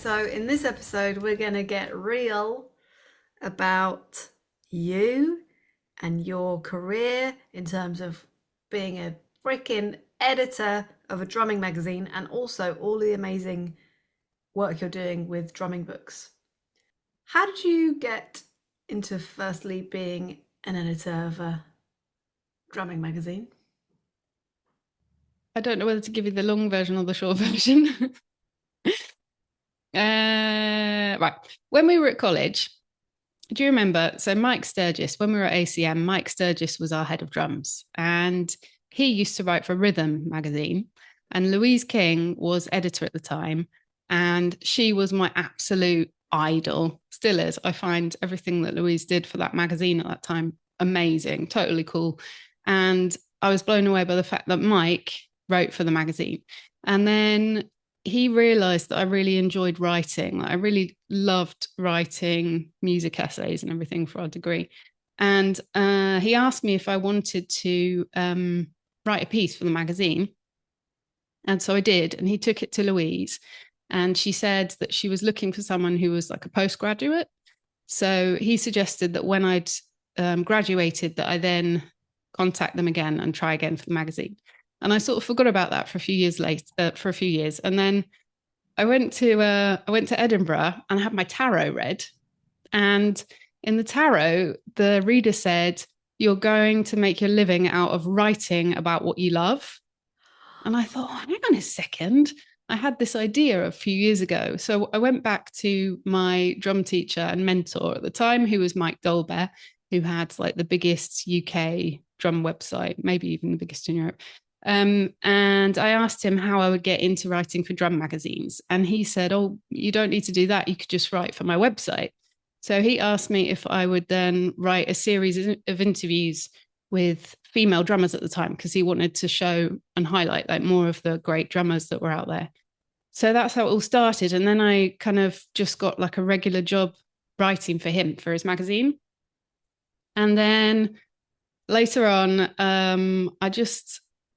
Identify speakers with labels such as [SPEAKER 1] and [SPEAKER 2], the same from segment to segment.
[SPEAKER 1] So, in this episode, we're going to get real about you and your career in terms of being a freaking editor of a drumming magazine and also all the amazing work you're doing with drumming books. How did you get into firstly being an editor of a drumming magazine?
[SPEAKER 2] I don't know whether to give you the long version or the short version. Right. When we were at college, do you remember? So, Mike Sturgis, when we were at ACM, Mike Sturgis was our head of drums, and he used to write for Rhythm magazine. And Louise King was editor at the time, and she was my absolute idol, still is. I find everything that Louise did for that magazine at that time amazing, totally cool. And I was blown away by the fact that Mike wrote for the magazine. And then he realized that I really enjoyed writing. Like, I really loved writing music essays and everything for our degree. And he asked me if I wanted to write a piece for the magazine. And so I did. And he took it to Louise. And she said that she was looking for someone who was like a postgraduate. So he suggested that when I'd graduated, that I then contact them again and try again for the magazine. And I sort of forgot about that for a few years later, for a few years. And then I went to Edinburgh and I had my tarot read. And in the tarot, the reader said, "You're going to make your living out of writing about what you love." And I thought, hang on a second. I had this idea a few years ago. So I went back to my drum teacher and mentor at the time, who was Mike Dolbear, who had like the biggest UK drum website, maybe even the biggest in Europe. And I asked him how I would get into writing for drum magazines. And he said, "Oh, you don't need to do that. You could just write for my website." So he asked me if I would then write a series of interviews with female drummers at the time, because he wanted to show and highlight like more of the great drummers that were out there. So that's how it all started. And then I kind of just got like a regular job writing for him for his magazine. And then later on,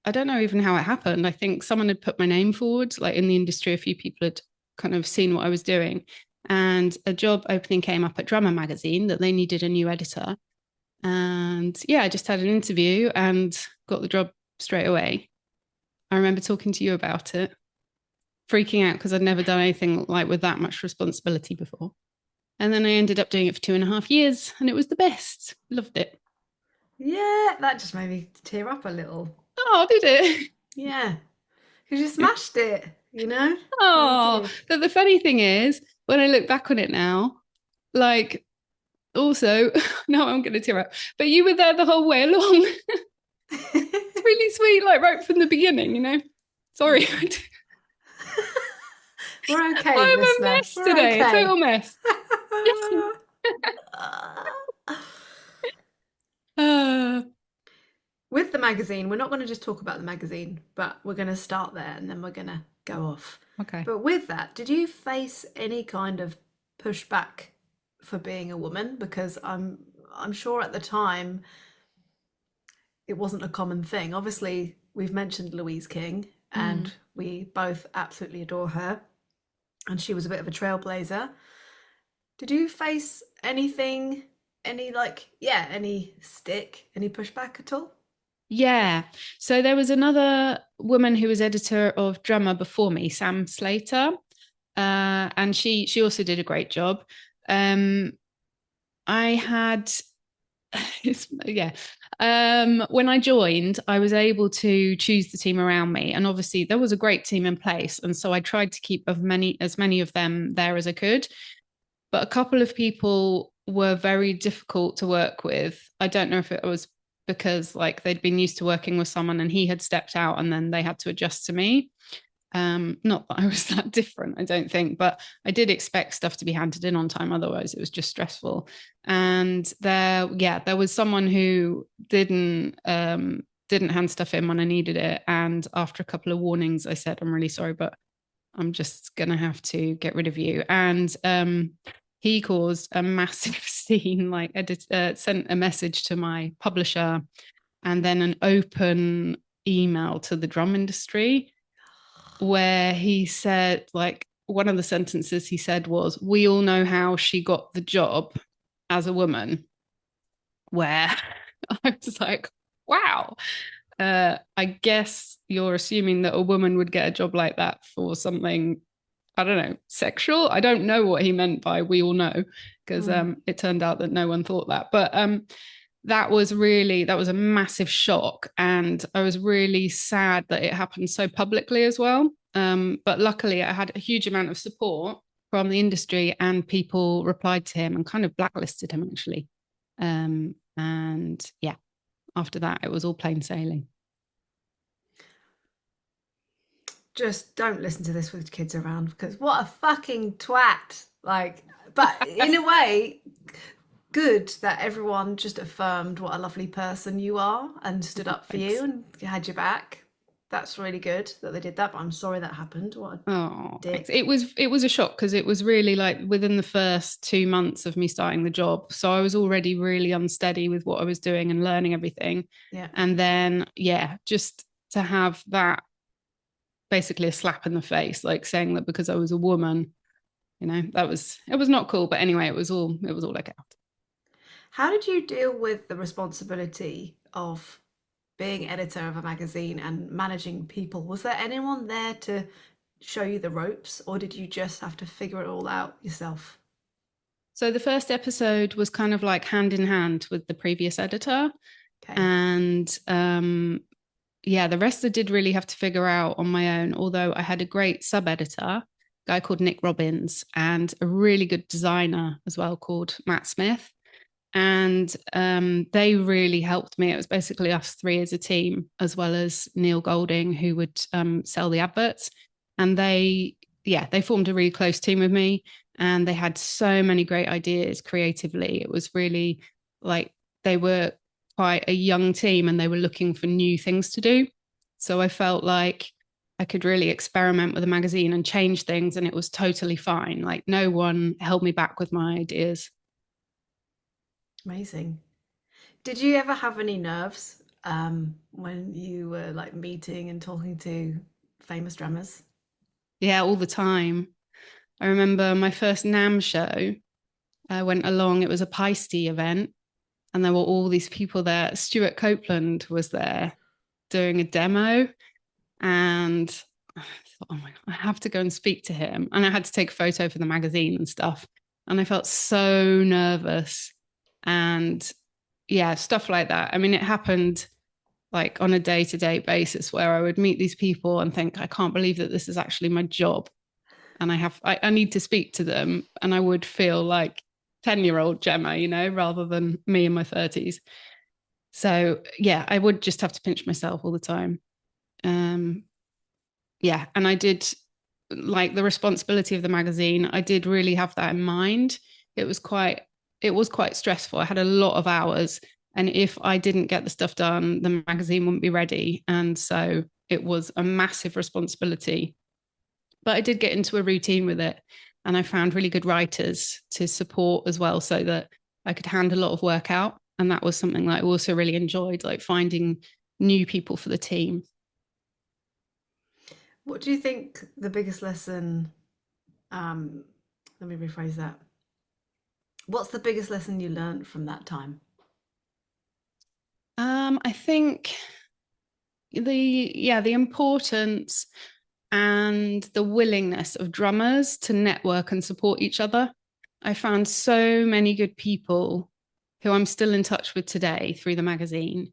[SPEAKER 2] I don't know even how it happened. I think someone had put my name forward, like in the industry, a few people had kind of seen what I was doing. And a job opening came up at Drummer magazine that they needed a new editor. And yeah, I just had an interview and got the job straight away. I remember talking to you about it, freaking out because I'd never done anything like with that much responsibility before. And then I ended up doing it for 2.5 years and it was the best. Loved it.
[SPEAKER 1] Yeah, that just made me tear up a little.
[SPEAKER 2] Oh, did it?
[SPEAKER 1] Yeah, because you smashed it, you know? You
[SPEAKER 2] Oh,
[SPEAKER 1] did.
[SPEAKER 2] but the funny thing is, when I look back on it now, like, also, now I'm going to tear up, but you were there the whole way along. It's really sweet, like right from the beginning, you know? Sorry.
[SPEAKER 1] Yeah. We're okay,
[SPEAKER 2] I'm a
[SPEAKER 1] listener.
[SPEAKER 2] mess
[SPEAKER 1] We're
[SPEAKER 2] today, a
[SPEAKER 1] okay.
[SPEAKER 2] total mess. uh,
[SPEAKER 1] With the magazine, we're not going to just talk about the magazine, but we're going to start there and then we're going to go off.
[SPEAKER 2] okay.
[SPEAKER 1] But with that, did you face any kind of pushback for being a woman? Because I'm sure at the time it wasn't a common thing. Obviously, we've mentioned Louise King
[SPEAKER 2] Mm.
[SPEAKER 1] and we both absolutely adore her, and she was a bit of a trailblazer. Did you face anything, any like, yeah, any stick, any pushback at all?
[SPEAKER 2] Yeah. So there was another woman who was editor of Drummer before me, Sam Slater. And she also did a great job. Um, I had yeah. When I joined, I was able to choose the team around me, and obviously there was a great team in place, and so I tried to keep as many of them there as I could. But a couple of people were very difficult to work with. I don't know if it was because like they'd been used to working with someone and he had stepped out and then they had to adjust to me. Not that I was that different, I don't think, but I did expect stuff to be handed in on time. Otherwise, it was just stressful. And there was someone who didn't hand stuff in when I needed it. And after a couple of warnings, I said, "I'm really sorry, but I'm just gonna have to get rid of you." And he caused a massive scene. Like, sent a message to my publisher, and then an open email to the drum industry where he said, like, one of the sentences he said was, "We all know how she got the job as a woman," where I was like, wow. I guess you're assuming that a woman would get a job like that for something, I don't know, sexual. I don't know what he meant by "we all know," because
[SPEAKER 1] Mm.
[SPEAKER 2] it turned out that no one thought that. But that was a massive shock, and I was really sad that it happened so publicly as well. But luckily, I had a huge amount of support from the industry, and people replied to him and kind of blacklisted him actually. And yeah, after that, it was all plain sailing.
[SPEAKER 1] Just don't listen to this with kids around because what a fucking twat. Like, but in a way, good that everyone just affirmed what a lovely person you are and stood up for you
[SPEAKER 2] Thanks.
[SPEAKER 1] and had your back. That's really good that they did that, but I'm sorry that happened. What a
[SPEAKER 2] Oh, thanks.
[SPEAKER 1] dick.
[SPEAKER 2] It was a shock because it was really like within the first 2 months of me starting the job. So I was already really unsteady with what I was doing and learning everything.
[SPEAKER 1] Yeah.
[SPEAKER 2] And then yeah, just to have that basically a slap in the face, like saying that because I was a woman, that was it was not cool. But anyway, it was all like out.
[SPEAKER 1] How did you deal with the responsibility of being editor of a magazine and managing people? Was there anyone there to show you the ropes, or did you just have to figure it all out yourself?
[SPEAKER 2] So the first episode was kind of like hand in hand with the previous editor.
[SPEAKER 1] Okay.
[SPEAKER 2] And yeah, the rest I did really have to figure out on my own, although I had a great sub editor, a guy called Nick Robbins, and a really good designer as well called Matt Smith. And they really helped me. It was basically us three as a team, as well as Neil Golding, who would sell the adverts. And they formed a really close team with me, and they had so many great ideas creatively. It was really like they were quite a young team, and they were looking for new things to do. So I felt like I could really experiment with a magazine and change things, and it was totally fine. Like no one held me back with my ideas.
[SPEAKER 1] Amazing. Did you ever have any nerves when you were like meeting and talking to famous drummers?
[SPEAKER 2] Yeah, all the time. I remember my first NAM show. I went along, it was a Peisty event, and there were all these people there. Stuart Copeland was there doing a demo, and I thought, oh my God, I have to go and speak to him. And I had to take a photo for the magazine and stuff. And I felt so nervous. And yeah, stuff like that. I mean, it happened like on a day-to-day basis where I would meet these people and think, I can't believe that this is actually my job. And I need to speak to them. And I would feel like 10-year-old Gemma, rather than me in my 30s. So yeah, I would just have to pinch myself all the time. Um, yeah, and I did like the responsibility of the magazine. I did really have that in mind. It was quite it was quite stressful. I had a lot of hours, and if I didn't get the stuff done, the magazine wouldn't be ready. And so it was a massive responsibility. But I did get into a routine with it, and I found really good writers to support as well, so that I could hand a lot of work out. And that was something that I also really enjoyed, like finding new people for the team.
[SPEAKER 1] What do you think the biggest lesson? Let me rephrase that. What's the biggest lesson you learned from that time?
[SPEAKER 2] I think the importance and the willingness of drummers to network and support each other. I found so many good people who I'm still in touch with today through the magazine.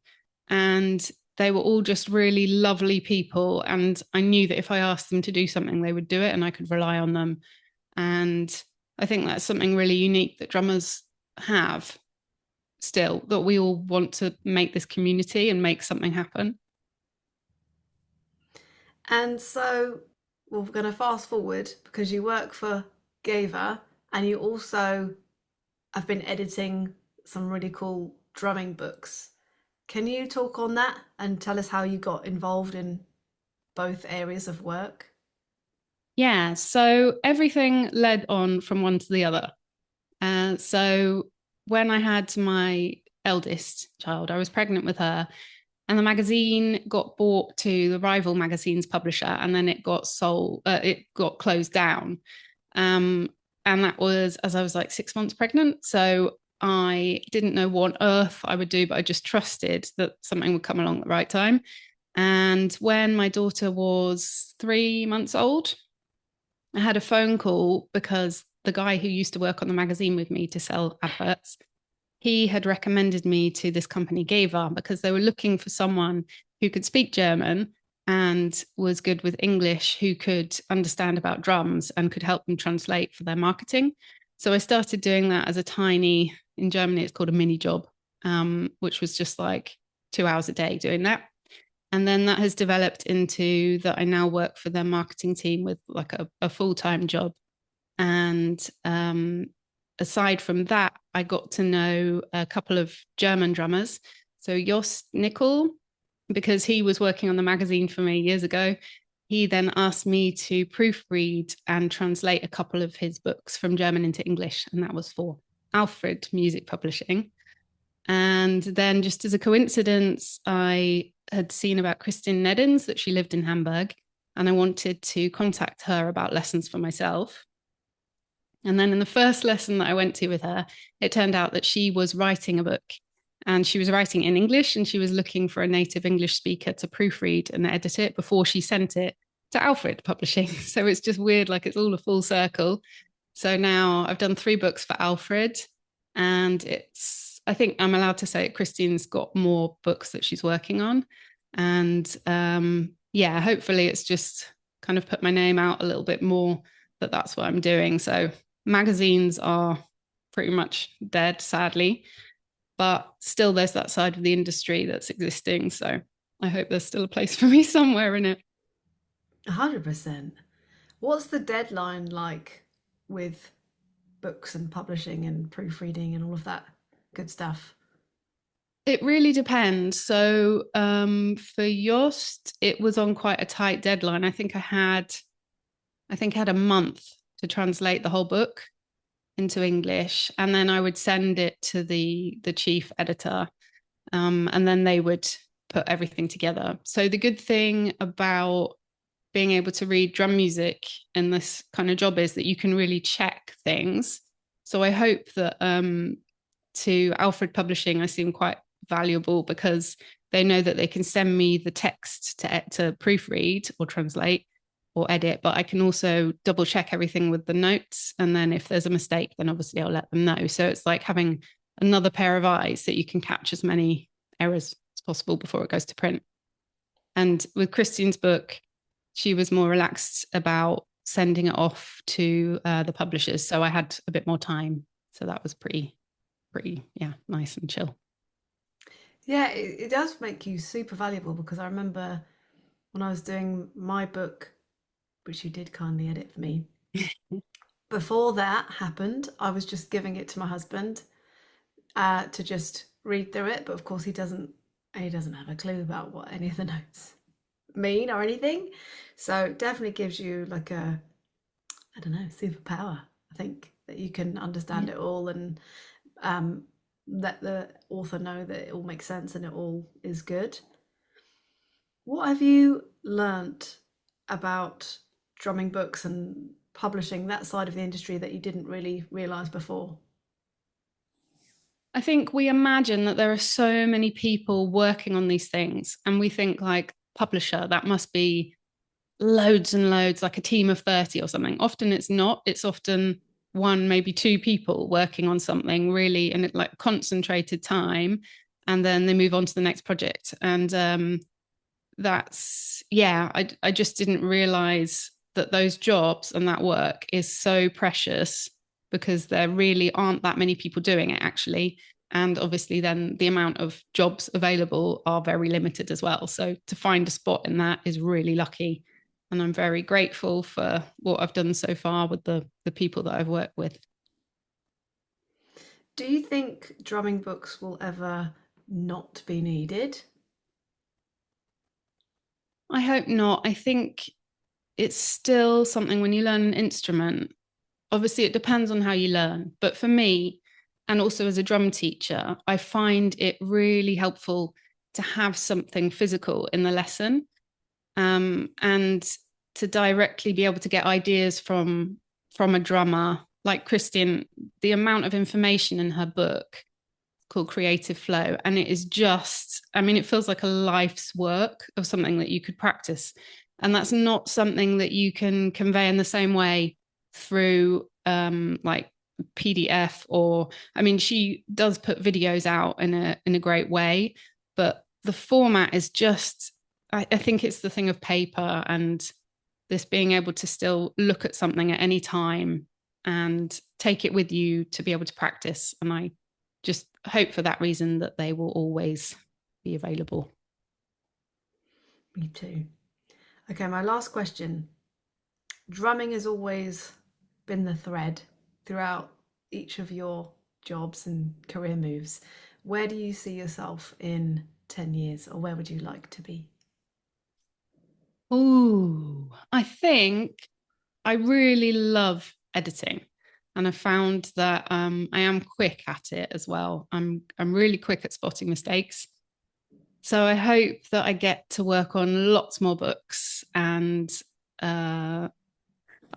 [SPEAKER 2] And they were all just really lovely people. And I knew that if I asked them to do something, they would do it and I could rely on them. And I think that's something really unique that drummers have still, that we all want to make this community and make something happen.
[SPEAKER 1] And so we're going to fast forward because you work for Gava and you also have been editing some really cool drumming books. Can you talk on that and tell us how you got involved in both areas of work?
[SPEAKER 2] Yeah, so everything led on from one to the other. So when I had my eldest child, I was pregnant with her. And the magazine got bought to the rival magazine's publisher, and then it got sold. It got closed down, um, and that was as I was like 6 months pregnant. So I didn't know what on earth I would do, but I just trusted that something would come along at the right time. And when my daughter was 3 months old, I had a phone call because the guy who used to work on the magazine with me to sell adverts, he had recommended me to this company, Geva, because they were looking for someone who could speak German and was good with English, who could understand about drums and could help them translate for their marketing. So I started doing that as a tiny, in Germany, it's called a mini job, which was just like 2 hours a day doing that. And then that has developed into that I now work for their marketing team with like a full-time job. And aside from that, I got to know a couple of German drummers. So Jost Nickel, because he was working on the magazine for me years ago, he then asked me to proofread and translate a couple of his books from German into English. And that was for Alfred Music Publishing. And then, just as a coincidence, I had seen about Kristin Neddens that she lived in Hamburg, and I wanted to contact her about lessons for myself. And then, in the first lesson that I went to with her, it turned out that she was writing a book, and she was writing in English, and she was looking for a native English speaker to proofread and edit it before she sent it to Alfred Publishing. So it's just weird, like it's all a full circle. So now I've done 3 books for Alfred, and I think I'm allowed to say it, Christine's got more books that she's working on. And yeah, hopefully it's just kind of put my name out a little bit more that that's what I'm doing. So magazines are pretty much dead, sadly, but still there's that side of the industry that's existing. So I hope there's still a place for me somewhere in it.
[SPEAKER 1] 100%. What's the deadline like with books and publishing and proofreading and all of that good stuff?
[SPEAKER 2] It really depends. So for Yost, it was on quite a tight deadline. I think I had a month to translate the whole book into English, and then I would send it to the chief editor, and then they would put everything together. So the good thing about being able to read drum music in this kind of job is that you can really check things. So I hope that to Alfred Publishing, I seem quite valuable because they know that they can send me the text to proofread or translate or edit, but I can also double check everything with the notes. And then if there's a mistake, then obviously I'll let them know. So it's like having another pair of eyes that you can catch as many errors as possible before it goes to print. And with Christine's book, she was more relaxed about sending it off to the publishers. So I had a bit more time. So that was pretty, yeah, nice and chill.
[SPEAKER 1] Yeah, it does make you super valuable because I remember when I was doing my book, which you did kindly edit for me, before that happened, I was just giving it to my husband to just read through it. But of course, he doesn't have a clue about what any of the notes mean or anything. So it definitely gives you like I don't know, superpower. I think that you can understand it all and um, let the author know that it all makes sense and it all is good. What have you learnt about drumming books and publishing that side of the industry that you didn't really realize before?
[SPEAKER 2] I think we imagine that there are so many people working on these things, and we think like publisher, that must be loads and loads, like a team of 30 or something. Often it's not, it's often one, maybe 2 people working on something really in like concentrated time, and then they move on to the next project. And that's, yeah, I just didn't realize that those jobs and that work is so precious because there really aren't that many people doing it actually. And obviously, then the amount of jobs available are very limited as well. So to find a spot in that is really lucky. And I'm very grateful for what I've done so far with the people that I've worked with.
[SPEAKER 1] Do you think drumming books will ever not be needed?
[SPEAKER 2] I hope not. I think it's still something when you learn an instrument, obviously it depends on how you learn. But for me, and also as a drum teacher, I find it really helpful to have something physical in the lesson, and to directly be able to get ideas from a drummer. Like Christian, the amount of information in her book called Creative Flow, and it is just, I mean, it feels like a life's work of something that you could practice. And that's not something that you can convey in the same way through like PDF, or, I mean, she does put videos out in a great way, but the format is just, I think it's the thing of paper and this being able to still look at something at any time and take it with you to be able to practice. And I just hope for that reason that they will always be available.
[SPEAKER 1] Me too. Okay, my last question. Drumming has always been the thread throughout each of your jobs and career moves. Where do you see yourself in 10 years, or where would you like to be?
[SPEAKER 2] Ooh, I think I really love editing, and I found that I am quick at it as well. I'm really quick at spotting mistakes. So I hope that I get to work on lots more books, and I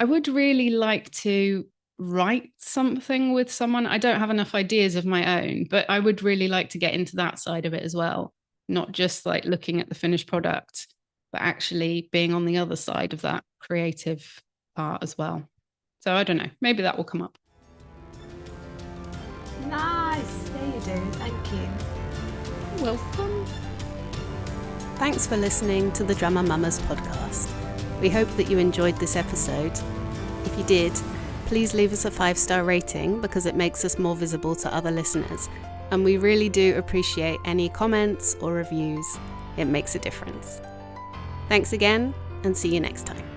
[SPEAKER 2] would really like to write something with someone. I don't have enough ideas of my own, but I would really like to get into that side of it as well, not just like looking at the finished product, but actually being on the other side of that creative part as well. So I don't know, maybe that will come up.
[SPEAKER 1] Nice. There you do. Thank you.
[SPEAKER 2] Welcome.
[SPEAKER 3] Thanks for listening to the Drummer Mamas podcast. We hope that you enjoyed this episode. If you did, please leave us a 5-star rating because it makes us more visible to other listeners. And we really do appreciate any comments or reviews. It makes a difference. Thanks again, and see you next time.